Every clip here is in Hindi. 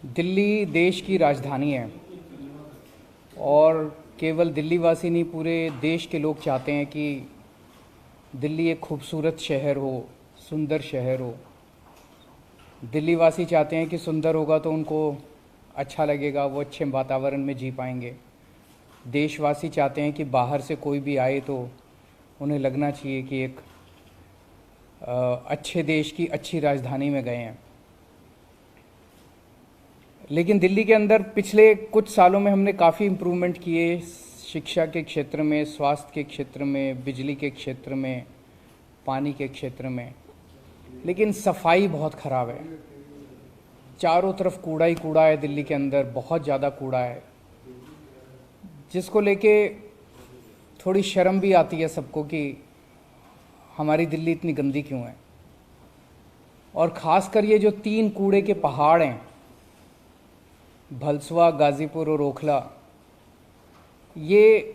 दिल्ली देश की राजधानी है और केवल दिल्ली वासी नहीं, पूरे देश के लोग चाहते हैं कि दिल्ली एक खूबसूरत शहर हो, सुंदर शहर हो। दिल्ली वासी चाहते हैं कि सुंदर होगा तो उनको अच्छा लगेगा, वो अच्छे वातावरण में जी पाएंगे। देशवासी चाहते हैं कि बाहर से कोई भी आए तो उन्हें लगना चाहिए कि एक अच्छे देश की अच्छी राजधानी में गए हैं। लेकिन दिल्ली के अंदर पिछले कुछ सालों में हमने काफ़ी इम्प्रूवमेंट किए, शिक्षा के क्षेत्र में, स्वास्थ्य के क्षेत्र में, बिजली के क्षेत्र में, पानी के क्षेत्र में। लेकिन सफाई बहुत ख़राब है। चारों तरफ कूड़ा ही कूड़ा है दिल्ली के अंदर, बहुत ज़्यादा कूड़ा है, जिसको लेके थोड़ी शर्म भी आती है सबको कि हमारी दिल्ली इतनी गंदी क्यों है। और ख़ासकर ये जो 3 कूड़े के पहाड़ हैं, भलसवा, गाज़ीपुर और ओखला, ये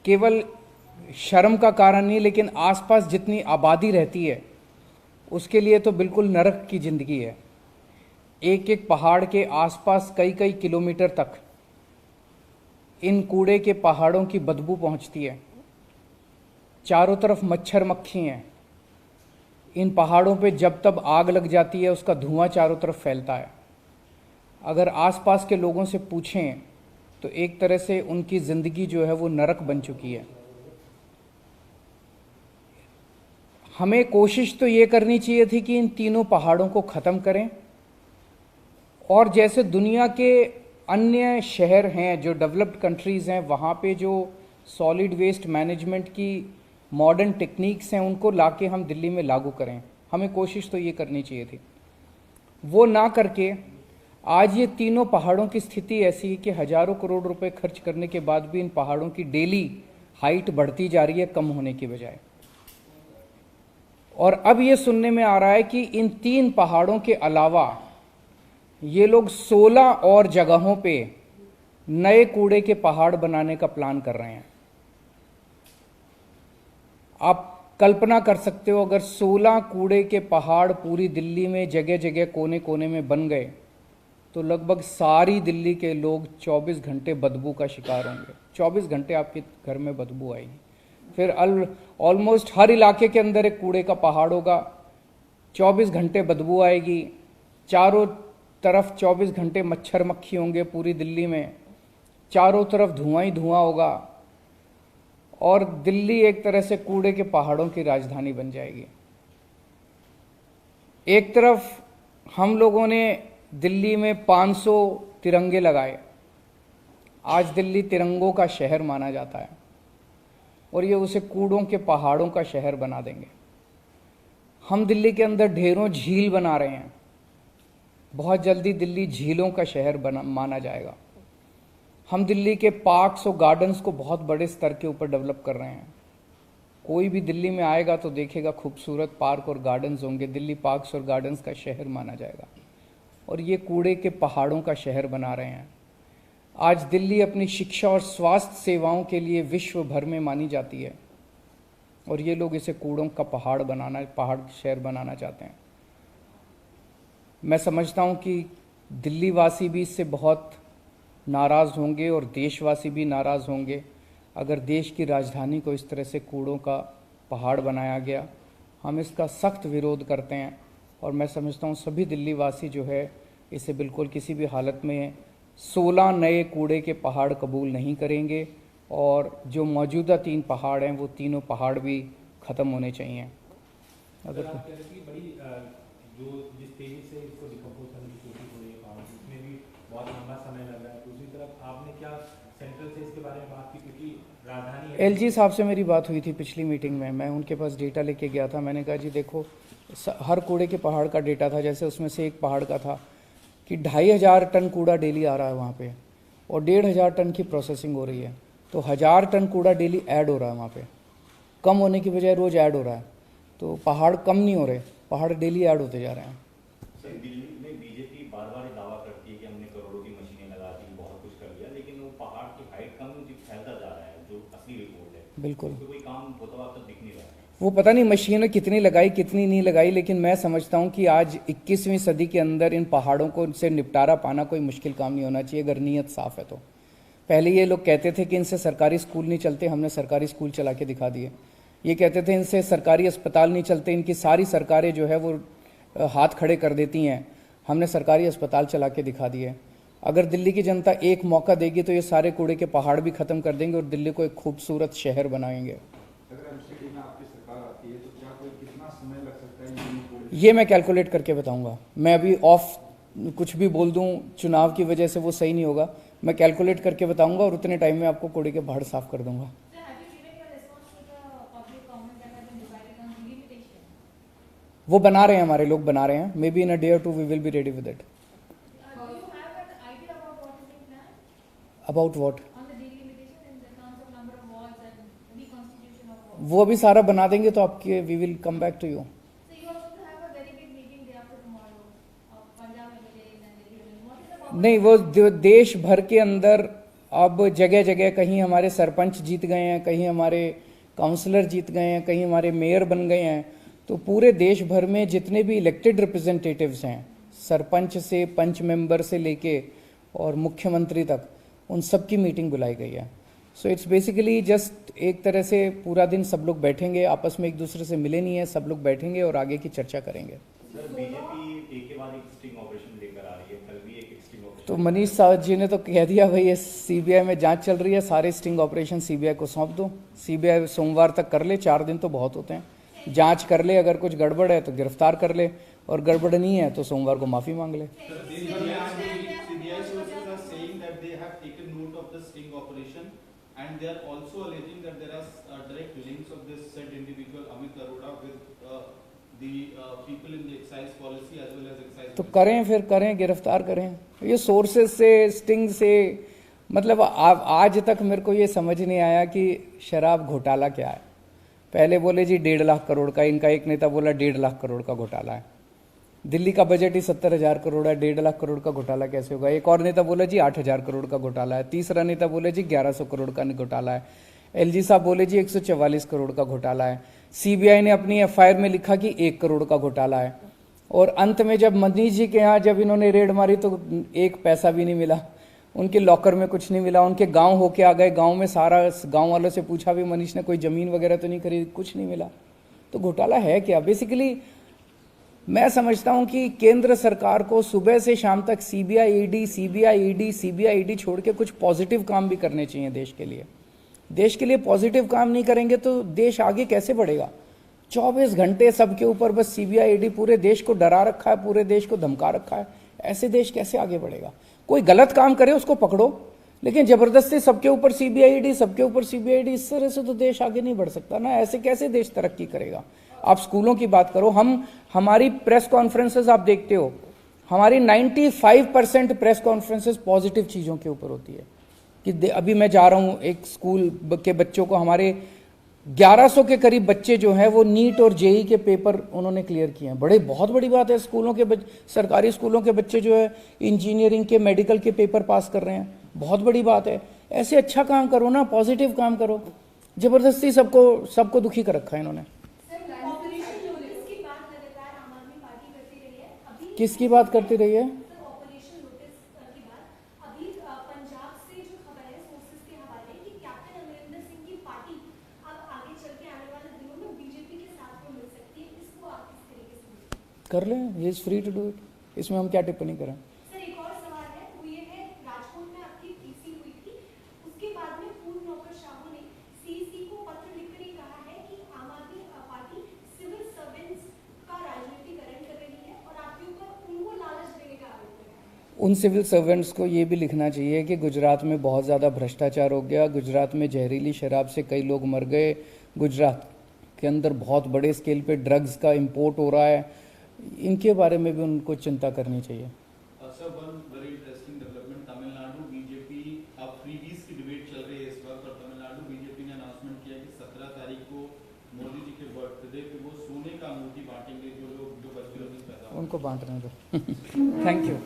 केवल शर्म का कारण नहीं, लेकिन आसपास जितनी आबादी रहती है उसके लिए तो बिल्कुल नरक की ज़िंदगी है। एक एक पहाड़ के आसपास कई कई किलोमीटर तक इन कूड़े के पहाड़ों की बदबू पहुंचती है। चारों तरफ मच्छर मक्खी हैं। इन पहाड़ों पे जब तब आग लग जाती है, उसका धुआं चारों तरफ फैलता है। अगर आसपास के लोगों से पूछें तो एक तरह से उनकी ज़िंदगी जो है वो नरक बन चुकी है। हमें कोशिश तो ये करनी चाहिए थी कि इन तीनों पहाड़ों को ख़त्म करें, और जैसे दुनिया के अन्य शहर हैं जो डेवलप्ड कंट्रीज़ हैं, वहाँ पे जो सॉलिड वेस्ट मैनेजमेंट की मॉडर्न टेक्निक्स हैं उनको लाके हम दिल्ली में लागू करें। हमें कोशिश तो ये करनी चाहिए थी। वो ना करके आज ये तीनों पहाड़ों की स्थिति ऐसी है कि हज़ारों करोड़ रुपए खर्च करने के बाद भी इन पहाड़ों की डेली हाइट बढ़ती जा रही है, कम होने की बजाय। और अब ये सुनने में आ रहा है कि इन 3 पहाड़ों के अलावा ये लोग 16 और जगहों पे नए कूड़े के पहाड़ बनाने का प्लान कर रहे हैं। आप कल्पना कर सकते हो, अगर 16 कूड़े के पहाड़ पूरी दिल्ली में जगह जगह कोने कोने में बन गए तो लगभग सारी दिल्ली के लोग 24 घंटे बदबू का शिकार होंगे। 24 घंटे आपके घर में बदबू आएगी। फिर ऑलमोस्ट हर इलाके के अंदर एक कूड़े का पहाड़ होगा, 24 घंटे बदबू आएगी, चारों तरफ 24 घंटे मच्छर मक्खी होंगे पूरी दिल्ली में, चारों तरफ धुआं ही धुआं होगा, और दिल्ली एक तरह से कूड़े के पहाड़ों की राजधानी बन जाएगी। एक तरफ हम लोगों ने दिल्ली में 500 तिरंगे लगाए। आज दिल्ली तिरंगों का शहर माना जाता है, और ये उसे कूड़ों के पहाड़ों का शहर बना देंगे। हम दिल्ली के अंदर ढेरों झील बना रहे हैं। बहुत जल्दी दिल्ली झीलों का शहर माना जाएगा। हम दिल्ली के पार्क्स और गार्डन्स को बहुत बड़े स्तर के ऊपर डेवलप कर रहे हैं। कोई भी दिल्ली में आएगा तो देखेगा खूबसूरत पार्क और गार्डन्स होंगे। दिल्ली पार्क्स और गार्डन्स का शहर माना जाएगा, और ये कूड़े के पहाड़ों का शहर बना रहे हैं। आज दिल्ली अपनी शिक्षा और स्वास्थ्य सेवाओं के लिए विश्व भर में मानी जाती है, और ये लोग इसे कूड़ों का पहाड़ शहर बनाना चाहते हैं। मैं समझता हूँ कि दिल्ली वासी भी इससे बहुत नाराज़ होंगे और देशवासी भी नाराज़ होंगे अगर देश की राजधानी को इस तरह से कूड़ों का पहाड़ बनाया गया। हम इसका सख्त विरोध करते हैं, और मैं समझता हूँ सभी दिल्ली वासी जो है इसे बिल्कुल किसी भी हालत में 16 नए कूड़े के पहाड़ कबूल नहीं करेंगे, और जो मौजूदा 3 पहाड़ हैं वो तीनों पहाड़ भी ख़त्म होने चाहिए। अगर जो जिस तेजी से इसको डिकम्पोज करने की कोशिश हो रही है पहाड़, उसमें भी बहुत लंबा समय लग रहा है। दूसरी तरफ आपने क्या सेंट्रल से इसके बारे में बात की, क्योंकि राजधानी है। एलजी साहब से मेरी बात हुई थी पिछली मीटिंग में, मैं उनके पास डेटा लेके गया था। मैंने कहा जी देखो, हर कूड़े के पहाड़ का डेटा था। जैसे उसमें से एक पहाड़ का था कि 2500 टन कूड़ा डेली आ रहा है वहाँ पे, और 1500 टन की प्रोसेसिंग हो रही है। तो 1000 टन कूड़ा डेली ऐड हो रहा है वहाँ पे, कम होने की बजाय रोज़ ऐड हो रहा है। तो पहाड़ कम नहीं हो रहे, पहाड़ डेली ऐड होते जा रहे हैं। सर, दिल्ली में बीजेपी बार बार दावा करती है कि हमने करोड़ों की मशीनें लगा दी, बहुत कुछ कर लिया, लेकिन वो पहाड़ की हाइट कम फैलता जा रहा है, जो असली रिपोर्ट है। बिल्कुल कोई काम होता हुआ अब तक दिख नहीं रहा है। वो पता नहीं मशीनें कितनी लगाई कितनी नहीं लगाई, लेकिन मैं समझता हूं कि आज 21वीं सदी के अंदर इन पहाड़ों को से निपटारा पाना कोई मुश्किल काम नहीं होना चाहिए अगर नीयत साफ है तो। पहले ये लोग कहते थे कि इनसे सरकारी स्कूल नहीं चलते, हमने सरकारी स्कूल चला के दिखा दिए। ये कहते थे इनसे सरकारी अस्पताल नहीं चलते, इनकी सारी सरकारें जो है वो हाथ खड़े कर देती हैं, हमने सरकारी अस्पताल चला के दिखा दिए। अगर दिल्ली की जनता एक मौका देगी तो ये सारे कूड़े के पहाड़ भी खत्म कर देंगे और दिल्ली को एक खूबसूरत शहर बनाएंगे। अगर एमसीडी में आपकी सरकार आती है तो क्या कोई कितना समय लग सकता है? ये मैं कैलकुलेट करके बताऊंगा। मैं अभी ऑफ कुछ भी बोल दूं चुनाव की वजह से वो सही नहीं होगा। मैं कैलकुलेट करके बताऊंगा और उतने टाइम में आपको कूड़े के पहाड़ साफ कर दूंगा। वो बना रहे हैं, हमारे लोग बना रहे हैं। May be in a day or two we will be ready with it. About what? वो अभी सारा बना देंगे तो आपके we will come back to you. नहीं, वो देश भर के अंदर अब जगह जगह कहीं हमारे सरपंच जीत गए हैं, कहीं हमारे काउंसलर जीत गए हैं, कहीं हमारे मेयर बन गए हैं। तो पूरे देश भर में जितने भी इलेक्टेड रिप्रेजेंटेटिव्स हैं, सरपंच से पंच मेंबर से लेके और मुख्यमंत्री तक, उन सब की मीटिंग बुलाई गई है। सो इट्स बेसिकली जस्ट एक तरह से पूरा दिन सब लोग बैठेंगे, आपस में एक दूसरे से मिले नहीं है, सब लोग बैठेंगे और आगे की चर्चा करेंगे। सर, बीजेपी एक के बाद एक स्टिंग ऑपरेशन लेकर आ रही है, कल भी एक स्टिंग ऑपरेशन। तो मनीष सावत जी ने तो कह दिया भाई ये सीबीआई में जांच चल रही है, सारे स्टिंग ऑपरेशन सीबीआई को सौंप दो। सीबीआई सोमवार तक कर ले, 4 दिन तो बहुत होते हैं। जांच कर ले, अगर कुछ गड़बड़ है तो गिरफ्तार कर ले, और गड़बड़ नहीं है तो सोमवार को माफी मांग ले। And they are also alleging that there are direct links of this said individual Amit Arora with the people in the excise policy as well as excise. तो करें, फिर करें, गिरफ्तार करें। ये सोर्सेज से, स्टिंग से, मतलब आज तक मेरे को ये समझ नहीं आया कि शराब घोटाला क्या है। पहले बोले जी 1.5 लाख करोड़ का, इनका एक नेता बोला 1.5 लाख करोड़ का घोटाला है। दिल्ली का बजट ही 70,000 करोड़ है, 1.5 लाख करोड़ का घोटाला कैसे होगा? एक और नेता बोला जी 8,000 करोड़ का घोटाला है। तीसरा नेता बोले जी 1100 करोड़ का घोटाला है। एलजी साहब बोले जी 144 करोड़ का घोटाला है। सीबीआई ने अपनी एफआईआर में लिखा कि 1 करोड़ का घोटाला है। और अंत में जब मनीष जी के यहाँ जब इन्होंने रेड मारी तो 1 पैसा भी नहीं मिला, उनके लॉकर में कुछ नहीं मिला। उनके गाँव होके आ गए, गाँव में सारा गाँव वालों से पूछा भी मनीष ने कोई ज़मीन वगैरह तो नहीं खरीदी, कुछ नहीं मिला। तो घोटाला है क्या? बेसिकली मैं समझता हूं कि केंद्र सरकार को सुबह से शाम तक सीबीआई ईडी छोड़ के कुछ पॉजिटिव काम भी करने चाहिए देश के लिए। देश के लिए पॉजिटिव काम नहीं करेंगे तो देश आगे कैसे बढ़ेगा? 24 घंटे सबके ऊपर बस सीबीआई ईडी, पूरे देश को डरा रखा है, पूरे देश को धमका रखा है। ऐसे देश कैसे आगे बढ़ेगा? कोई गलत काम करे उसको पकड़ो, लेकिन जबरदस्ती सबके ऊपर सीबीआई ईडी, सबके ऊपर सीबीआई ईडी, इस तरह से तो देश आगे नहीं बढ़ सकता ना। ऐसे कैसे देश तरक्की करेगा? आप स्कूलों की बात करो, हमारी प्रेस कॉन्फ्रेंसेस आप देखते हो, हमारी 95% प्रेस कॉन्फ्रेंसेस पॉजिटिव चीज़ों के ऊपर होती है। कि अभी मैं जा रहा हूँ एक स्कूल के बच्चों को, हमारे 1100 के करीब बच्चे जो हैं वो नीट और जेई के पेपर उन्होंने क्लियर किए हैं। बहुत बड़ी बात है। स्कूलों के सरकारी स्कूलों के बच्चे जो है इंजीनियरिंग के, मेडिकल के पेपर पास कर रहे हैं, बहुत बड़ी बात है। ऐसे अच्छा काम करो ना, पॉजिटिव काम करो। जबरदस्ती सबको दुखी कर रखा है इन्होंने। किसकी बात करती रही है? कर लें, he is free to do it. इसमें हम क्या टिप्पणी करें? सर, एक और सवाल है, वो ये है, राजकोट में आपकी टीसी हुई थी, उसके बाद में पूर्व नौकरशाहों ने सीसी को पत्र लिखकर ये कहा है कि आम आदमी पार्टी सिविल सर्वेंट्स का राजनीतिकरण कर रही है और आपके ऊपर उनको लालच देने का आरोप है। उन सिविल सर्वेंट्स को ये भी लिखना चाहिए कि गुजरात में बहुत ज़्यादा भ्रष्टाचार हो गया, गुजरात में जहरीली शराब से कई लोग मर गए, गुजरात के अंदर बहुत बड़े स्केल पे ड्रग्स का इंपोर्ट हो रहा है। इनके बारे में भी उनको चिंता करनी चाहिए। Sir, one very interesting development, Tamil Nadu BJP, अब फ्रीबीज की डिबेट चल रही है इस वक्त, और तमिलनाडु बीजेपी ने अनाउंसमेंट किया कि 17 तारीख को मोदी जी के बर्थडे पे वो सोने का अंगूठी बांटेंगे जो बच्चे पैदा उनको बांटने दो। Thank you.